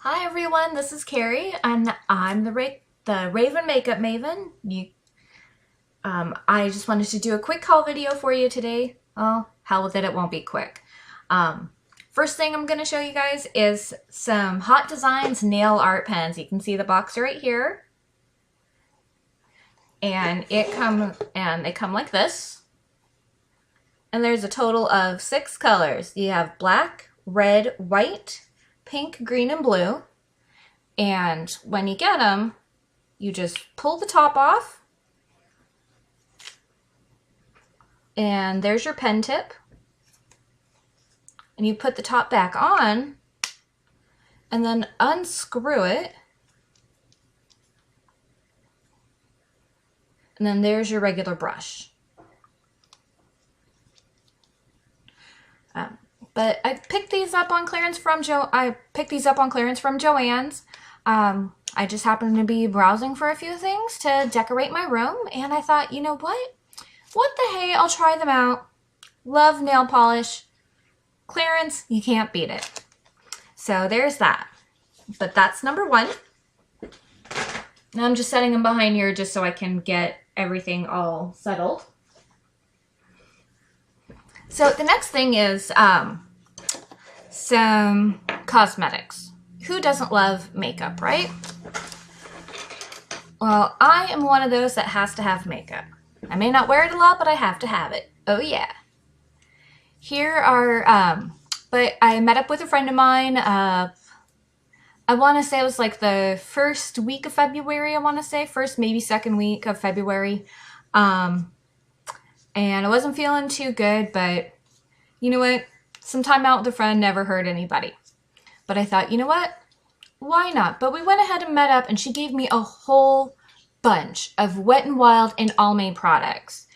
Hi everyone, this is Carrie, and I'm the Raven Makeup Maven. I just wanted to do a quick haul video for you today. Oh, hell with it, it won't be quick. First thing I'm going to show you guys is some Hot Designs nail art pens. You can see the box right here. And they come like this. And there's a total of 6 colors. You have black, red, white, pink, green, and blue. And when you get them, you just pull the top off. And there's your pen tip. And you put the top back on and then unscrew it. And then there's your regular brush. But I picked these up on clearance from Joann's. I just happened to be browsing for a few things to decorate my room, and I thought, you know what? What the hey, I'll try them out. Love nail polish. Clearance, you can't beat it. So there's that. But that's number 1. Now I'm just setting them behind here just so I can get everything all settled. So the next thing is some cosmetics. Who doesn't love makeup, right? Well, I am one of those that has to have makeup. I may not wear it a lot, but I have to have it. Oh yeah. Here are, but I met up with a friend of mine, I want to say it was like the first week of February, first, maybe second week of February. And I wasn't feeling too good, but you know what? Some time out with a friend never hurt anybody. But I thought, you know what? Why not? But we went ahead and met up, and she gave me a whole bunch of Wet n Wild and Almay products.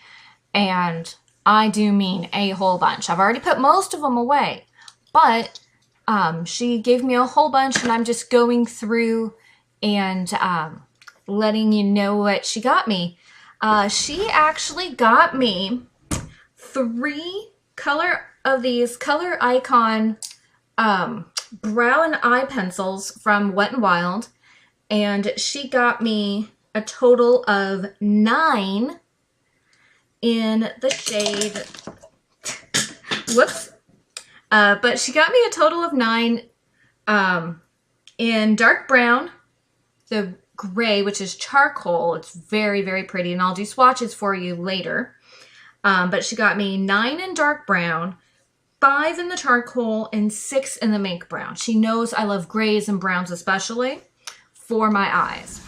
And I do mean a whole bunch. I've already put most of them away. But she gave me a whole bunch, and I'm just going through and letting you know what she got me. She actually got me 3 of these Color Icon brow and eye pencils from Wet n Wild, and she got me a total of 9 in the shade, whoops, but she got me a total of 9 in dark brown, the gray, which is charcoal. It's very, very pretty, and I'll do swatches for you later. But she got me 9 in dark brown, 5 in the charcoal, and 6 in the mink brown. She knows I love grays and browns especially for my eyes.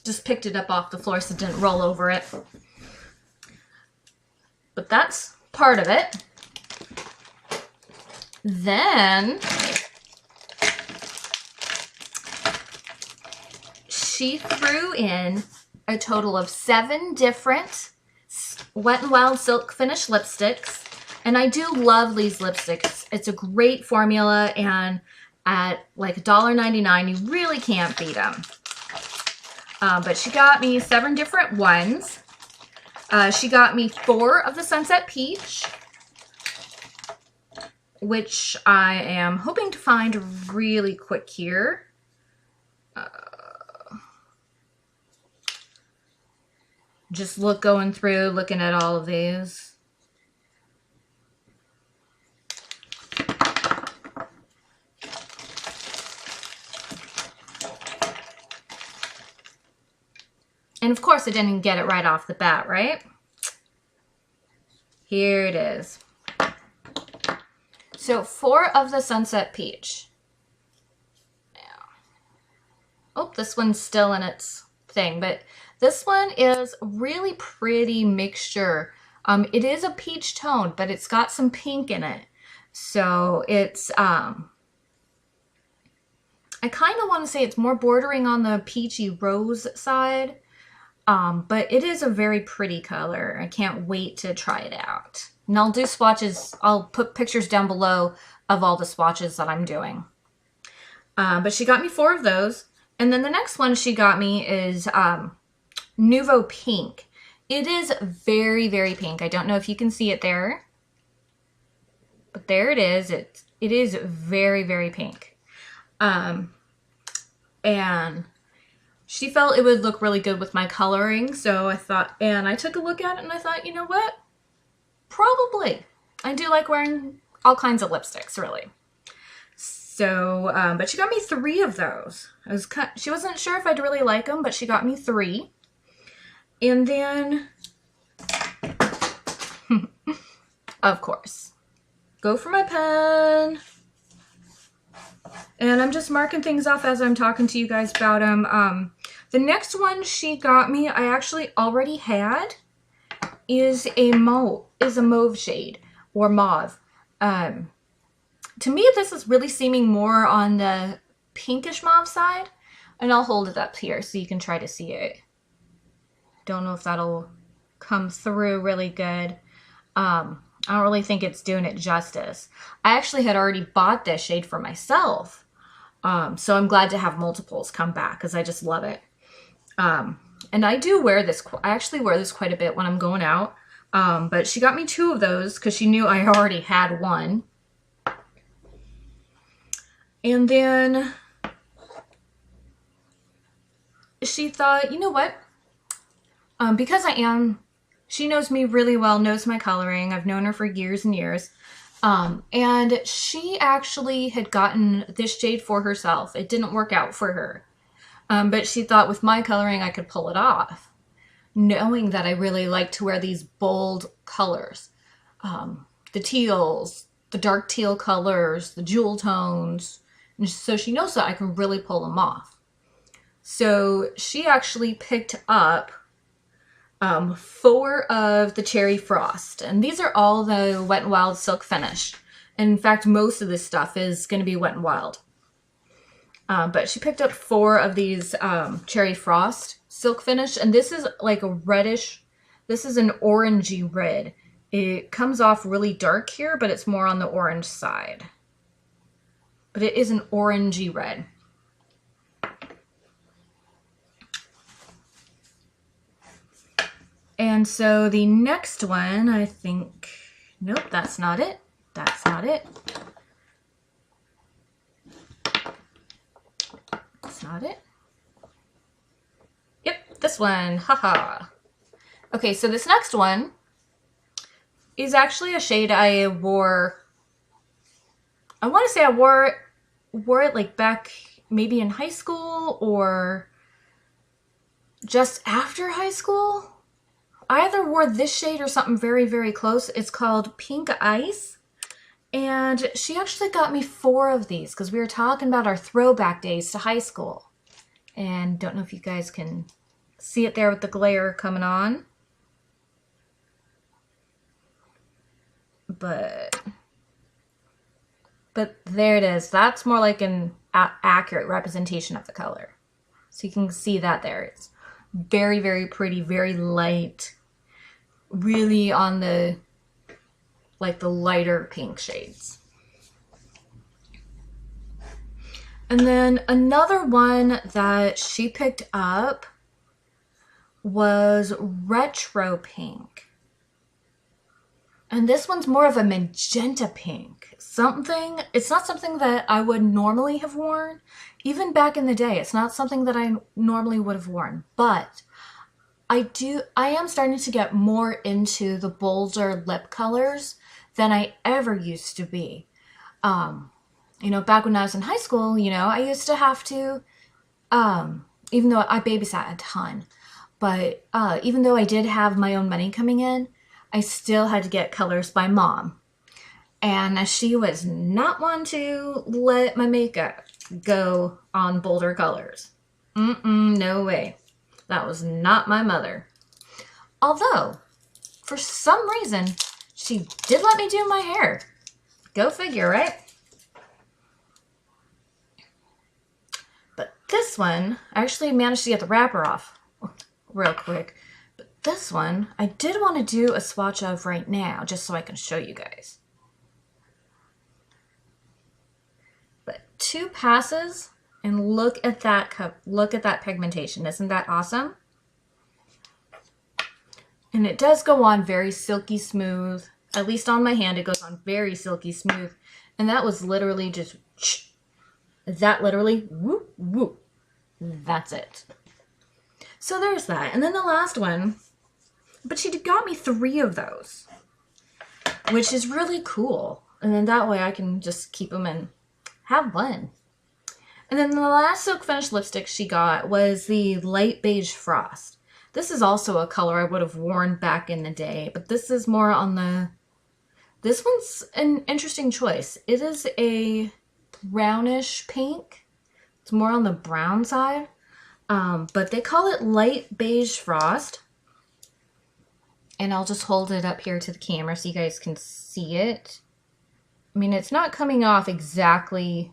Just picked it up off the floor so it didn't roll over it. But that's part of it. Then she threw in a total of 7 different Wet n Wild Silk Finish lipsticks. And I do love these lipsticks. It's a great formula, and at like $1.99, you really can't beat them. But she got me 7 different ones. She got me 4 of the Sunset Peach, which I am hoping to find really quick here. Just going through, looking at all of these. And of course I didn't get it right off the bat, right? Here it is. So 4 of the Sunset Peach. Oh, this one's still in its thing, but this one is really pretty mixture. It is a peach tone, but it's got some pink in it. So it's, I kind of want to say it's more bordering on the peachy rose side. But it is a very pretty color. I can't wait to try it out. And I'll do swatches. I'll put pictures down below of all the swatches that I'm doing. But she got me 4 of those. And then the next one she got me is Nouveau Pink. It is very, very pink. I don't know if you can see it there. But there it is. It's It is very, very pink. And she felt it would look really good with my coloring. So I thought, and I took a look at it and I thought, you know what? Probably. I do like wearing all kinds of lipsticks, really. So, but she got me 3 of those. She wasn't sure if I'd really like them, but she got me 3. And then, of course, go for my pen. And I'm just marking things off as I'm talking to you guys about them. The next one she got me, I actually already had, is a mauve shade, or mauve. To me, this is really seeming more on the pinkish mauve side. And I'll hold it up here so you can try to see it. Don't know if that'll come through really good. I don't really think it's doing it justice. I actually had already bought this shade for myself. So I'm glad to have multiples come back because I just love it. And I do wear this. I actually wear this quite a bit when I'm going out. But she got me 2 of those because she knew I already had one. And then she thought, you know what? Because she knows me really well, knows my coloring. I've known her for years and years. And she actually had gotten this shade for herself. It didn't work out for her. But she thought with my coloring, I could pull it off. Knowing that I really like to wear these bold colors. The teals, the dark teal colors, the jewel tones. And so she knows that I can really pull them off. So she actually picked up 4 of the Cherry Frost. And these are all the Wet n Wild Silk Finish. And in fact, most of this stuff is going to be Wet n Wild. But she picked up 4 of these Cherry Frost Silk Finish. And this is like a reddish, this is an orangey red. It comes off really dark here, but it's more on the orange side. But it is an orangey red. And so the next one, I think, nope, that's not it. That's not it. That's not it. Yep, this one, haha. Okay, so this next one is actually a shade I wore. I want to say I wore it like back maybe in high school or just after high school. I either wore this shade or something very, very close. It's called Pink Ice. And she actually got me 4 of these because we were talking about our throwback days to high school. And don't know if you guys can see it there with the glare coming on. But there it is. That's more like an accurate representation of the color. So you can see that there. It's very, very pretty, very light. Really on the, like the lighter pink shades. And then another one that she picked up was Retro Pink. And this one's more of a magenta pink. It's not something that I would normally have worn. Even back in the day, it's not something that I normally would have worn. But I am starting to get more into the bolder lip colors than I ever used to be. You know, back when I was in high school, you know, I used to have to, even though I babysat a ton, but even though I did have my own money coming in, I still had to get colors by mom. And she was not one to let my makeup go on bolder colors. No way. That was not my mother. Although, for some reason, she did let me do my hair. Go figure, right? But this one, I actually managed to get the wrapper off real quick. But this one, I did want to do a swatch of right now, just so I can show you guys. But 2 passes, and look at that pigmentation. Isn't that awesome? And it does go on very silky smooth. At least on my hand, it goes on very silky smooth. And that was literally just, that literally, whoop, whoop. That's it. So there's that. And then the last one, but she got me 3 of those, which is really cool. And then that way I can just keep them and have fun. And then the last Silk Finish lipstick she got was the Light Beige Frost. This is also a color I would have worn back in the day, but this is more on the, this one's an interesting choice. It is a brownish pink. It's more on the brown side, but they call it Light Beige Frost. And I'll just hold it up here to the camera so you guys can see it. I mean, it's not coming off exactly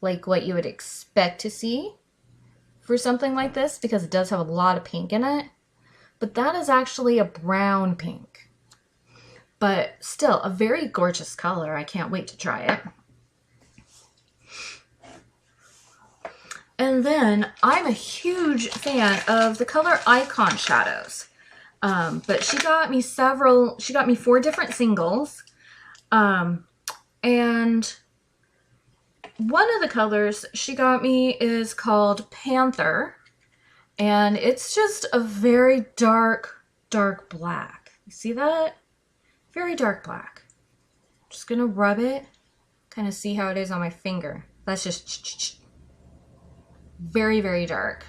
like what you would expect to see for something like this, because it does have a lot of pink in it. But that is actually a brown pink. But still, a very gorgeous color. I can't wait to try it. And then, I'm a huge fan of the color Icon Shadows. But she got me 4 different singles. And one of the colors she got me is called Panther. And it's just a very dark, dark black. You see that? Very dark black. Just gonna rub it, kind of see how it is on my finger. That's just very, very dark.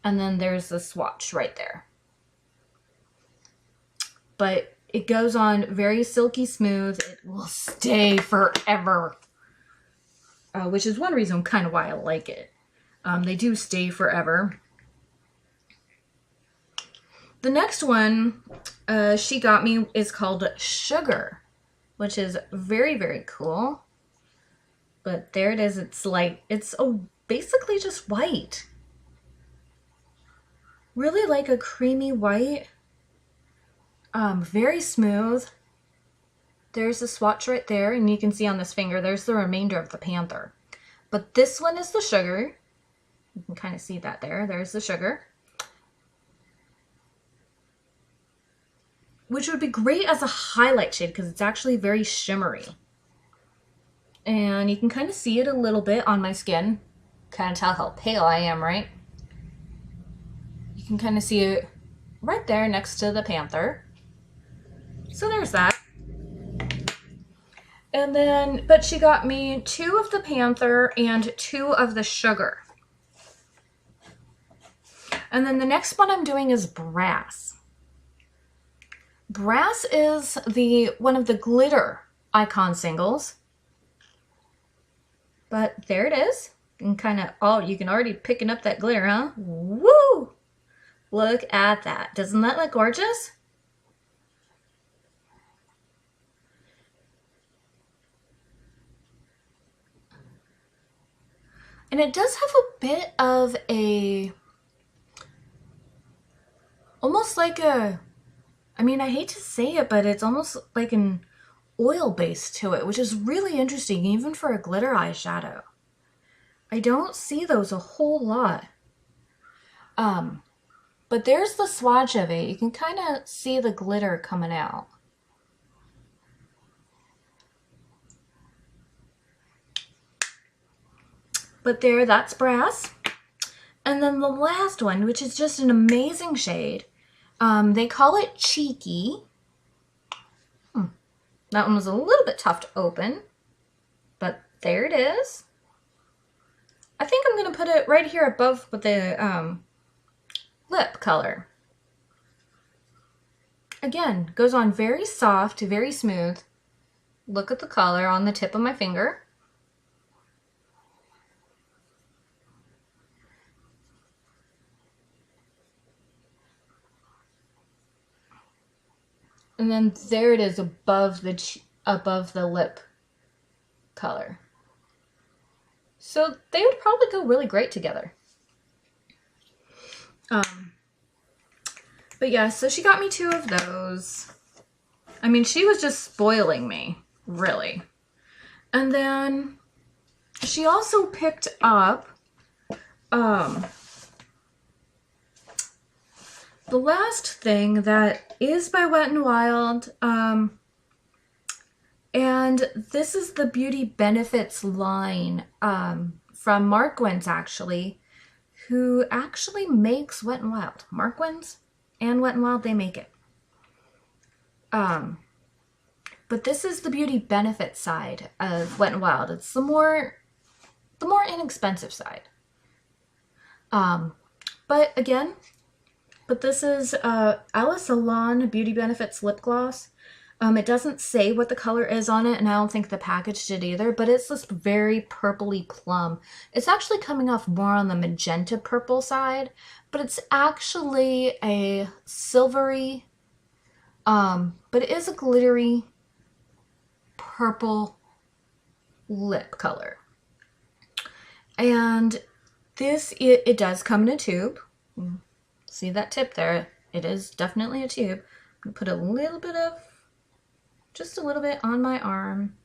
And then there's the swatch right there. But it goes on very silky smooth. It will stay forever. Which is one reason kind of why I like it. They do stay forever. The next one she got me is called Sugar, which is very, very cool. But there it is. It's like, it's basically just white. Really like a creamy white. Very smooth. There's the swatch right there, and you can see on this finger, there's the remainder of the Panther. But this one is the Sugar. You can kind of see that there. There's the Sugar. Which would be great as a highlight shade because it's actually very shimmery. And you can kind of see it a little bit on my skin. Kind of tell how pale I am, right? You can kind of see it right there next to the Panther. So there's that. And then, but she got me 2 of the Panther and 2 of the Sugar. And then the next one I'm doing is Brass. Brass is one of the glitter icon singles. But there it is. And kind of, oh, you can already picking up that glitter, huh? Woo! Look at that. Doesn't that look gorgeous? And it does have a bit of a, almost like a, I mean, I hate to say it, but it's almost like an oil base to it, which is really interesting, even for a glitter eyeshadow. I don't see those a whole lot. But there's the swatch of it. You can kind of see the glitter coming out. But there, that's Brass. And then the last one, which is just an amazing shade. They call it Cheeky. That one was a little bit tough to open. But there it is. I think I'm going to put it right here above with the lip color. Again, goes on very soft, very smooth. Look at the color on the tip of my finger. And then there it is above the lip color. So they would probably go really great together. But yeah, so she got me 2 of those. I mean, she was just spoiling me, really. And then she also picked up the last thing that is by Wet n Wild, and this is the Beauty Benefits line from Markwins, actually, who actually makes Wet n Wild. Markwins and Wet n Wild, they make it. But this is the Beauty Benefits side of Wet n Wild. It's the more inexpensive side. But this is Alice Salon Beauty Benefits Lip Gloss. It doesn't say what the color is on it, and I don't think the package did either, but it's this very purpley plum. It's actually coming off more on the magenta purple side, but it's actually a silvery, but it is a glittery purple lip color. And this, it does come in a tube. See that tip there? It is definitely a tube. I'm gonna put just a little bit on my arm.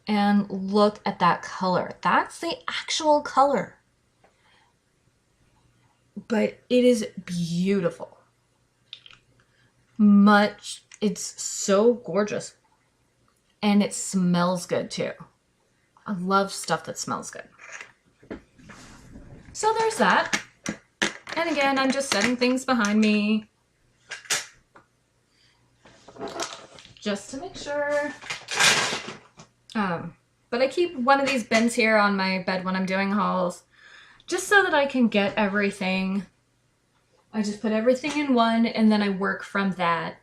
And look at that color. That's the actual color. But it is beautiful. It's so gorgeous. And it smells good too. I love stuff that smells good. So there's that. And again, I'm just setting things behind me. Just to make sure. But I keep one of these bins here on my bed when I'm doing hauls. Just so that I can get everything. I just put everything in one and then I work from that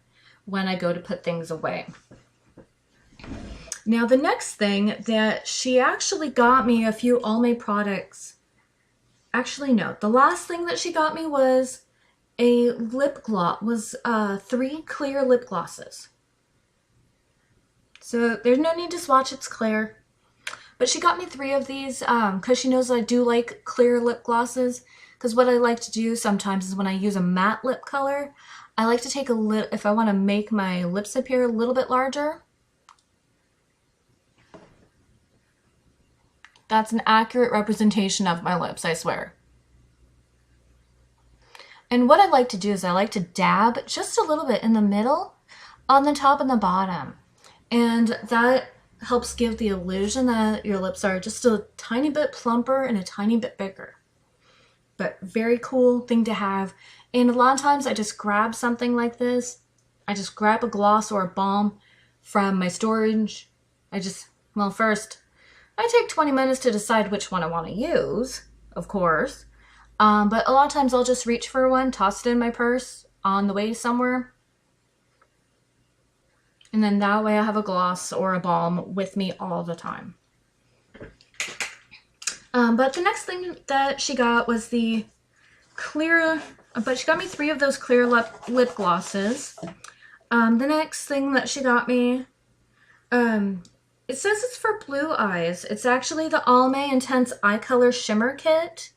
when I go to put things away. Now the next thing that she actually got me a few Almay products. Actually no, the last thing that she got me was a lip gloss, 3 clear lip glosses. So there's no need to swatch, it's clear. But she got me 3 of these because she knows I do like clear lip glosses. Because what I like to do sometimes is when I use a matte lip color, I like to take if I want to make my lips appear a little bit larger. That's an accurate representation of my lips, I swear. And what I like to do is I like to dab just a little bit in the middle, on the top and the bottom. And that helps give the illusion that your lips are just a tiny bit plumper and a tiny bit bigger. But very cool thing to have. And a lot of times I just grab something like this. I just grab a gloss or a balm from my storage. First, I take 20 minutes to decide which one I want to use, of course. But a lot of times I'll just reach for one, toss it in my purse on the way somewhere. And then that way I have a gloss or a balm with me all the time. But the next thing that she got was the clear, but she got me 3 of those clear lip glosses. The next thing that she got me, it says it's for blue eyes. It's actually the Almay Intense Eye Color Shimmer Kit.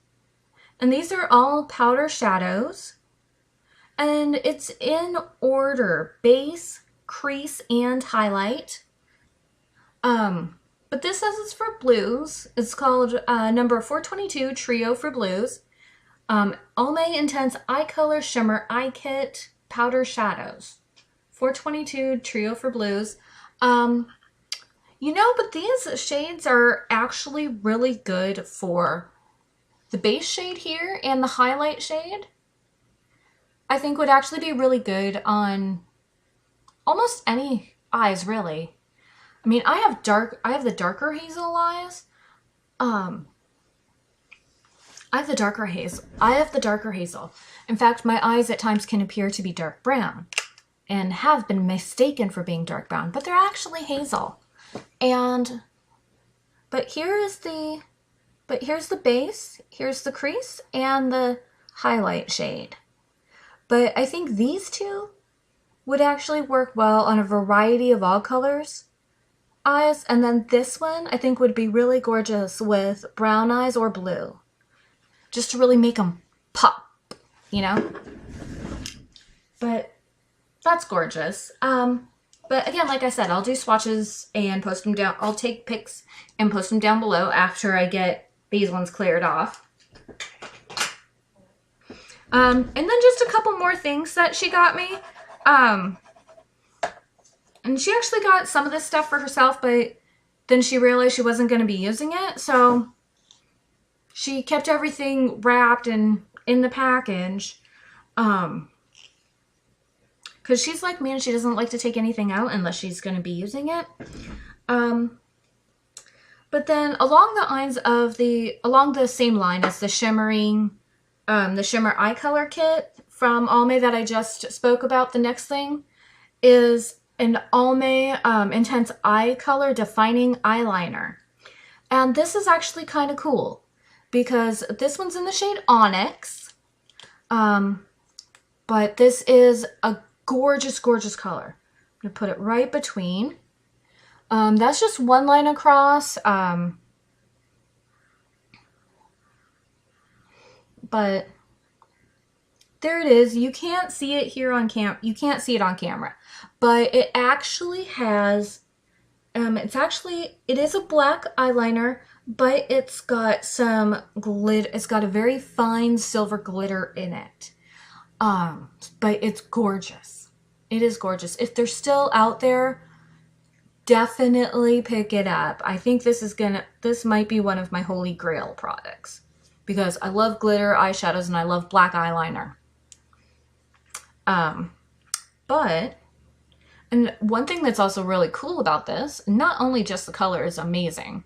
And these are all powder shadows. And it's in order, base, crease, and highlight. But this says it's for blues. It's called number 422 Trio for Blues. Almay Intense Eye Color Shimmer Eye Kit Powder Shadows. 422 Trio for Blues. But these shades are actually really good for the base shade here and the highlight shade. I think would actually be really good on almost any eyes, really. I mean, I have the darker hazel eyes. I have the darker hazel. In fact, my eyes at times can appear to be dark brown and have been mistaken for being dark brown, but they're actually hazel. But here's the base, here's the crease, and the highlight shade. But I think these two would actually work well on a variety of all colors eyes, and then this one I think would be really gorgeous with brown eyes or blue, just to really make them pop, But that's gorgeous. But again, like I said, I'll do swatches and post them down. I'll take pics and post them down below after I get these ones cleared off. And then just a couple more things that she got me. And she actually got some of this stuff for herself, but then she realized she wasn't going to be using it. So she kept everything wrapped and in the package. Because she's like me and she doesn't like to take anything out unless she's going to be using it. But then along the same line as the shimmering, the shimmer eye color kit from Almay that I just spoke about, the next thing is an Almay Intense Eye Color Defining Eyeliner. And this is actually kind of cool because this one's in the shade Onyx. But this is a gorgeous, gorgeous color. I'm going to put it right between. That's just one line across. But there it is. You can't see it here on you can't see it on camera. But it actually has, it is a black eyeliner, but it's got some glitter. It's got a very fine silver glitter in it. But it's gorgeous. It is gorgeous. If they're still out there, definitely pick it up. I think this might be one of my holy grail products because I love glitter eyeshadows and I love black eyeliner. And one thing that's also really cool about this, not only just the color is amazing,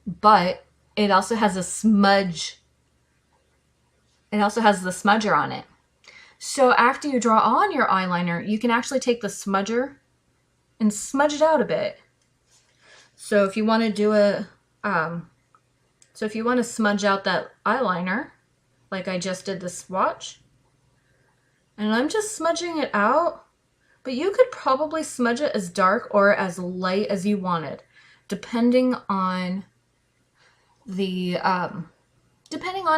but it also has a smudge. It also has the smudger on it. So after you draw on your eyeliner, you can actually take the smudger and smudge it out a bit. So if you want to do if you want to smudge out that eyeliner, like I just did the swatch, and I'm just smudging it out, but you could probably smudge it as dark or as light as you wanted, depending on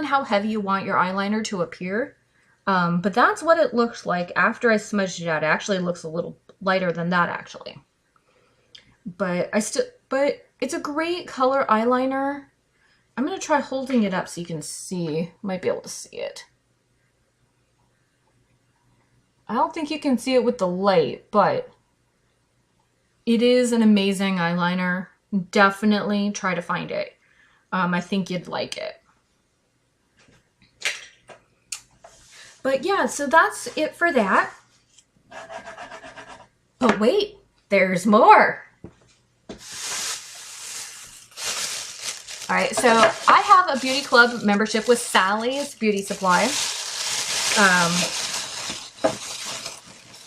how heavy you want your eyeliner to appear. But that's what it looks like after I smudged it out. It actually looks a little lighter than that, actually. But it's a great color eyeliner. I'm going to try holding it up so you can see. Might be able to see it. I don't think you can see it with the light, but it is an amazing eyeliner. Definitely try to find it. I think you'd like it. But yeah, so that's it for that. But wait, there's more. All right, so I have a beauty club membership with Sally's Beauty Supply.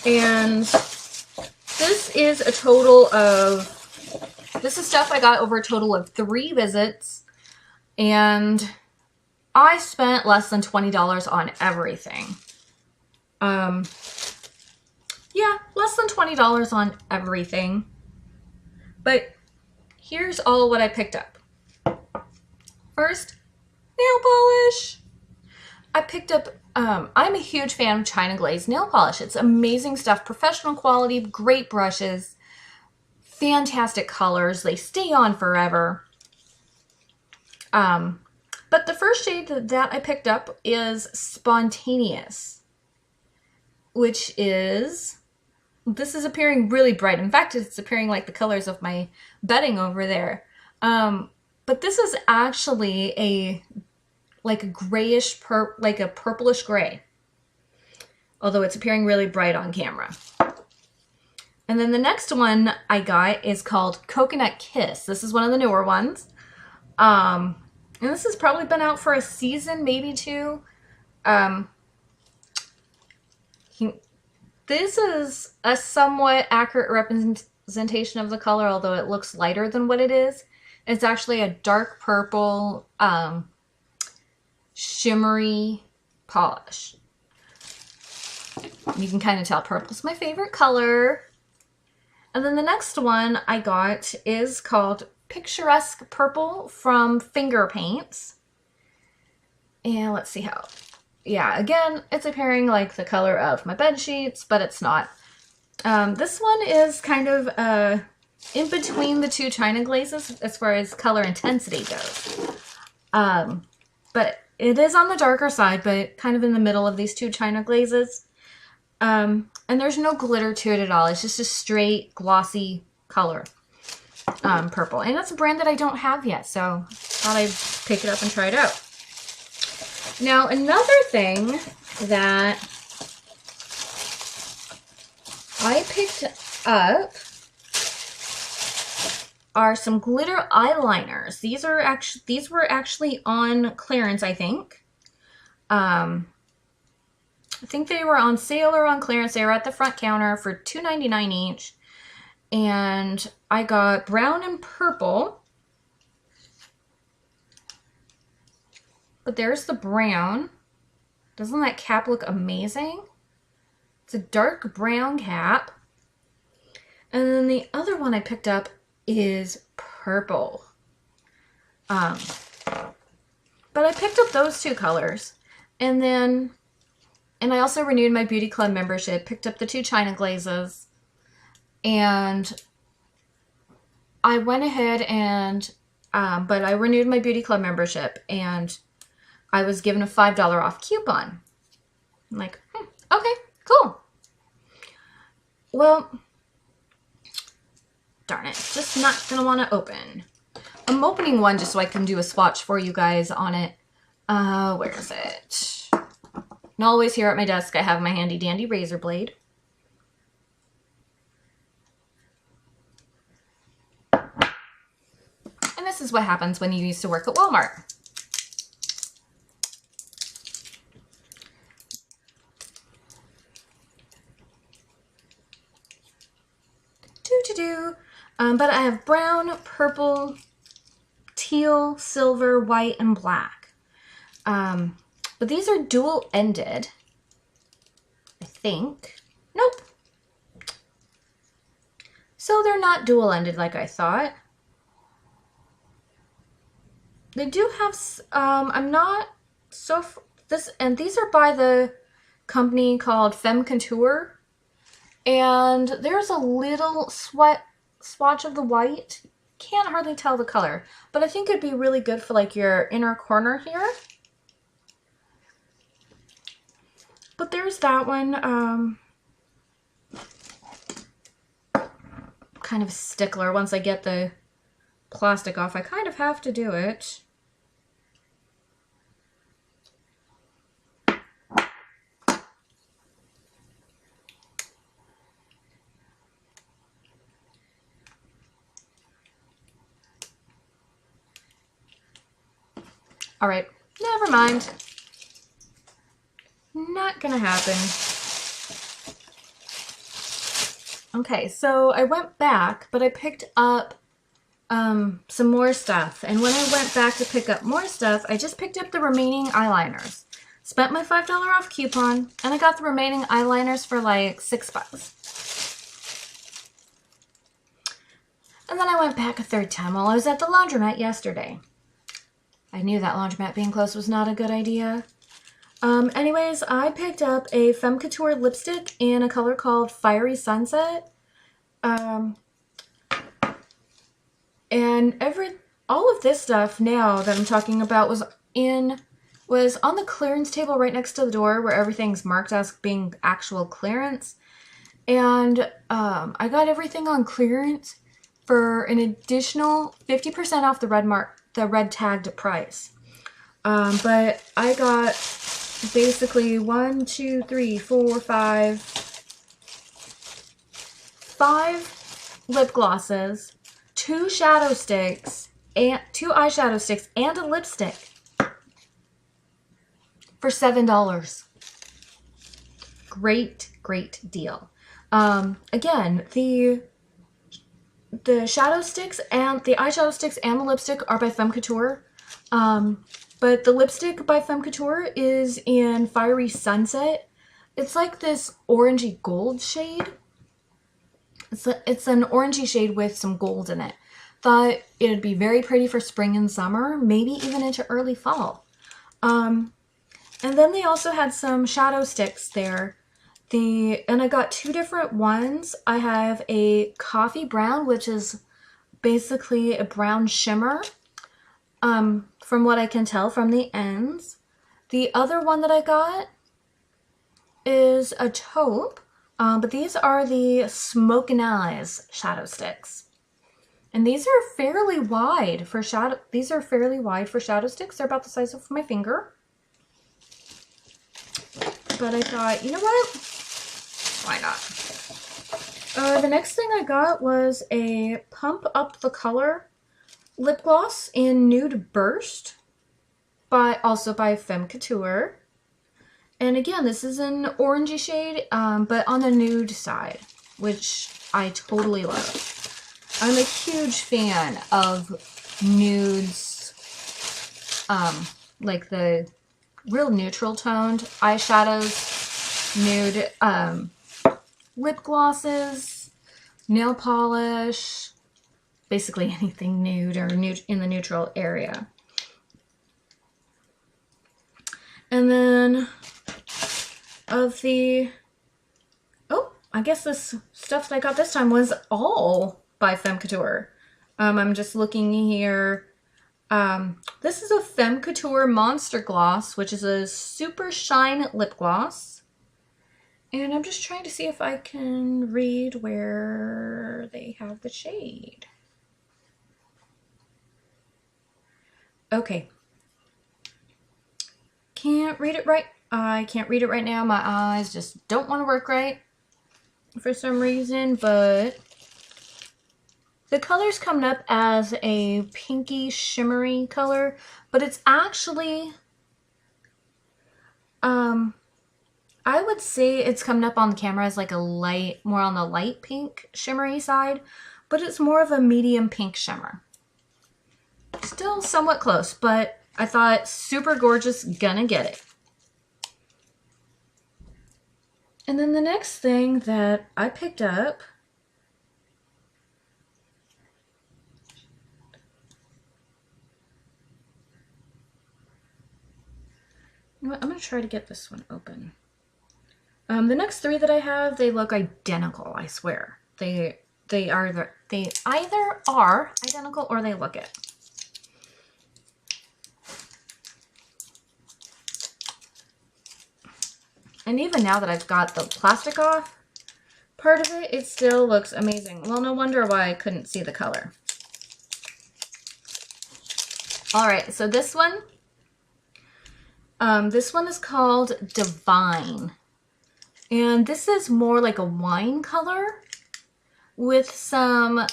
And this is stuff I got over a total of 3 visits. And I spent less than $20 on everything. Yeah, less than $20 on everything. But here's all what I picked up. First, nail polish. I picked up, I'm a huge fan of China Glaze nail polish. It's amazing stuff, professional quality, great brushes, fantastic colors. They stay on forever. But the first shade that I picked up is Spontaneous, which is, this is appearing really bright. In fact, it's appearing like the colors of my bedding over there. But this is actually like a grayish, like a purplish gray, although it's appearing really bright on camera. And then the next one I got is called Coconut Kiss. This is one of the newer ones. And this has probably been out for a season, maybe 2. This is a somewhat accurate representation of the color, although it looks lighter than what it is. It's actually a dark purple, shimmery polish. You can kind of tell purple's my favorite color. And then the next one I got is called Picturesque Purple from Finger Paints. And let's see how. Yeah, again, it's appearing like the color of my bed sheets, but it's not. This one is kind of in between the 2 China Glazes as far as color intensity goes. But it is on the darker side, but kind of in the middle of these two china glazes. And there's no glitter to it at all. It's just a straight glossy color, purple. And it's a brand that I don't have yet, so I thought I'd pick it up and try it out. Now, another thing that I picked up are some glitter eyeliners. These were actually on clearance, I think. I think they were on sale or on clearance. They were at the front counter for $2.99 each. And I got brown and purple. But there's the brown. Doesn't that cap look amazing? It's a dark brown cap. And then the other one I picked up is purple. But I picked up those two colors. And I also renewed my beauty club membership, picked up the two china glazes, and I went ahead and, but I renewed my beauty club membership, and I was given a $5 off coupon. I'm like, okay, cool. Well, darn it, just not gonna want to open. I'm opening one just so I can do a swatch for you guys on it. Where is it? And always here at my desk, I have my handy dandy razor blade. And this is what happens when you used to work at Walmart. But I have brown, purple, teal, silver, white, and black. But these are dual-ended, I think. Nope. So they're not dual-ended like I thought. They do have, I'm not so, and these are by the company called Femme Couture. And there's a little swatch of the white. Can't hardly tell the color, but I think it'd be really good for like your inner corner here. But there's that one. Kind of a stickler. Once I get the plastic off, I kind of have to do it. All right, never mind. Not gonna happen. Okay, so I went back, but I picked up some more stuff. And when I went back to pick up more stuff, I just picked up the remaining eyeliners. Spent my $5 off coupon, and I got the remaining eyeliners for like $6. And then I went back a third time while I was at the laundromat yesterday. I knew that laundromat being closed was not a good idea. Anyways, I picked up a Femme Couture lipstick in a color called Fiery Sunset. And all of this stuff now that I'm talking about was on the clearance table right next to the door where everything's marked as being actual clearance. And I got everything on clearance for an additional 50% off the red tagged price. But I got basically 5 lip glosses, 2 shadow sticks, and 2 eyeshadow sticks, and a lipstick for $7. Great deal. Again, the shadow sticks and the eyeshadow sticks and the lipstick are by Femme Couture. But the lipstick by Femme Couture is in Fiery Sunset. It's like this orangey gold shade. It's an orangey shade with some gold in it. Thought it'd be very pretty for spring and summer, maybe even into early fall. And then they also had some shadow sticks there. And I got 2 different ones. I have a coffee brown, which is basically a brown shimmer. From what I can tell from the ends. The other one that I got is a taupe, but these are the Smoke and Eyes shadow sticks. And these are fairly wide for shadow. These are fairly wide for shadow sticks. They're about the size of my finger. But I thought, you know what? Why not? The next thing I got was a Pump Up the Color lip gloss in Nude Burst, also by Femme Couture. And again, this is an orangey shade, but on the nude side, which I totally love. I'm a huge fan of nudes, like the real neutral toned eyeshadows, nude lip glosses, nail polish, basically anything nude or nude in the neutral area. And then of the, I guess this stuff that I got this time was all by Femme Couture. I'm just looking here. This is a Femme Couture Monster Gloss, which is a super shine lip gloss. And I'm just trying to see if I can read where they have the shade. Okay. Can't read it right. I can't read it right now. My eyes just don't want to work right for some reason, but the color's coming up as a pinky shimmery color, but it's actually, I would say it's coming up on the camera as like a light, more on the light pink shimmery side, but it's more of a medium pink shimmer. Still somewhat close, but I thought super gorgeous, gonna get it. And then the next thing that I picked up you know what, I'm going to try to get this one open. The next three that I have, they look identical, I swear. They either are identical or they look it. And even now that I've got the plastic off part of it, it still looks amazing. Well, no wonder why I couldn't see the color. All right, so this one is called Divine. And this is more like a wine color with some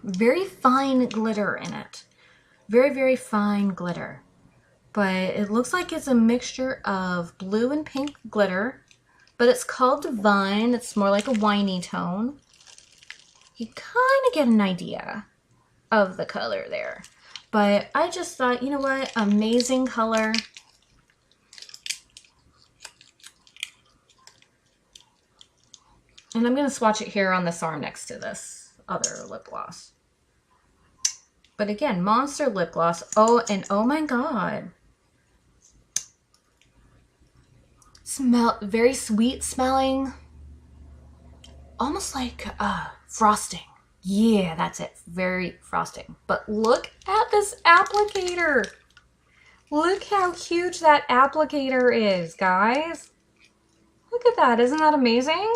very fine glitter in it. Very, very fine glitter. But it looks like it's a mixture of blue and pink glitter. But it's called Divine. It's more like a winey tone. You kind of get an idea of the color there. But I just thought, you know what? Amazing color. And I'm going to swatch it here on this arm next to this other lip gloss. But again, Monster lip gloss. Oh, and oh my god. Smell very sweet smelling. Almost like frosting. Yeah, that's it. Very frosting. But look at this applicator. Look how huge that applicator is, guys. Look at that. Isn't that amazing?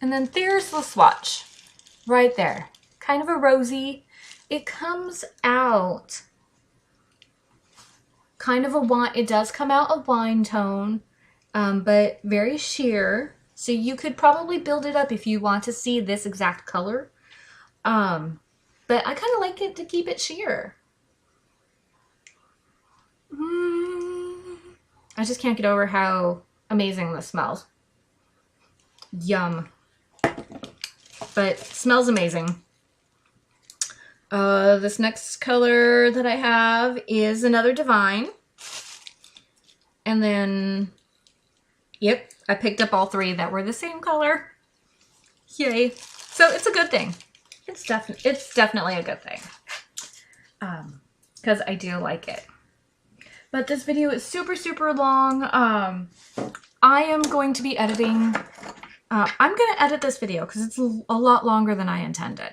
And then there's the swatch. Right there. Kind of a rosy. It comes out kind of a wine, it does come out a wine tone, but very sheer. So you could probably build it up if you want to see this exact color. But I kind of like it to keep it sheer. I just can't get over how amazing this smells. Yum. But smells amazing. This next color that I have is another Divine. And then, yep, I picked up all three that were the same color. Yay. So it's a good thing. It's definitely a good thing. Because I do like it. But this video is super, super long. I am going to be editing. I'm going to edit this video because it's a lot longer than I intended.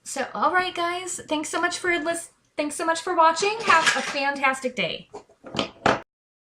So, all right, guys. Thanks so much for watching. Have a fantastic day.